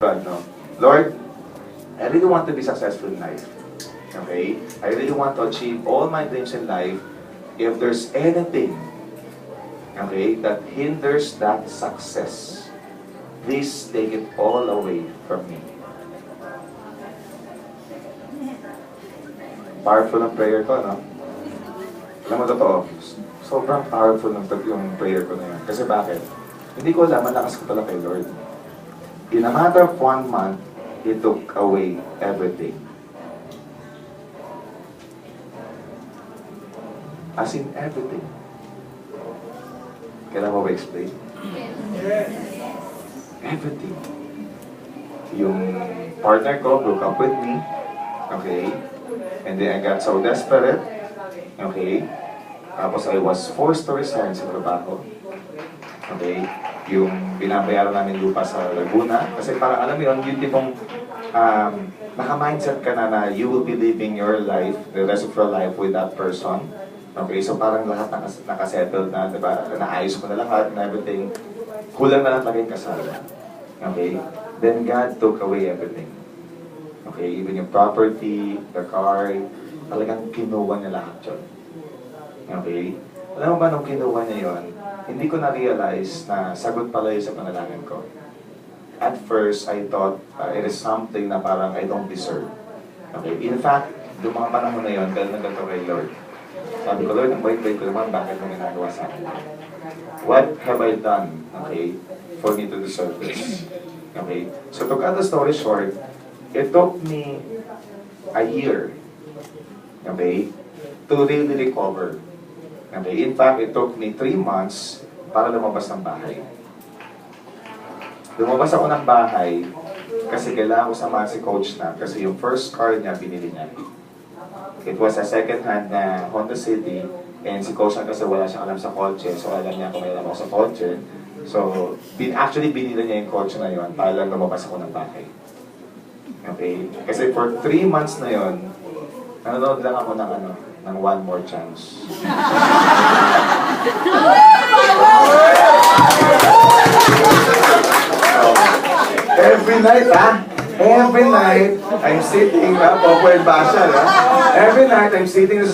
God, no? Lord, I really want to be successful in life. Okay? I really want to achieve all my dreams in life. If there's anything, okay, that hinders that success, please take it all away from me. Powerful ang prayer ko, no? Alam mo, totoo. Sobrang powerful yung prayer ko na yun. Kasi bakit? Hindi ko alam, malakas ko pala kay Lord. In a matter of 1 month, He took away everything. As in everything. Kailan mo ba explain? Yes. Everything. Yung partner ko broke up with me. Okay? And then I got so desperate. Okay? Tapos I was forced to resign sa trabaho. Okay? Yung binabayaran namin lupa sa Laguna. Kasi parang alam mo yun, yung tipong naka-mindset ka na you will be living your life, the rest of your life with that person. Okay? So parang lahat nakasettled na, diba? Naayos ko na lahat and everything. Kulang na lang maging kasal. Okay? Then God took away everything. Okay? Even yung property, the car, talagang kinuha niya lahat yun. Okay? Alam mo ba nung kinuha niya yun, hindi ko na-realize na sagot pala yun sa panalangin ko. At first, I thought it is something na parang I don't deserve. Okay? In fact, yung mga panahon na yun, dahil nagdato kay Lord. Sabi ko, Lord, ang bait-bait ko naman, bakit mo ginagawa sa akin? What have I done, okay, for me to deserve this? Okay? So to cut the story short, it took me a year, okay, to really recover. Okay? In fact, it took me 3 months para lumabas ng bahay. Lumabas ako ng bahay kasi kailangan ko samahan si Coach na kasi yung first car niya, binili niya. It was a second-hand na Honda City and si Coach na kasi wala siyang alam sa kotse, so alam niya kung may alam ako sa kotse. So, actually binili niya yung kotse na yun para lang lumabas ako ng bahay. Okay? Kasi for 3 months na yun, nanonood lang ako ng One More Chance. Every night, every night, I'm sitting, Popo and Basha, every night, I'm sitting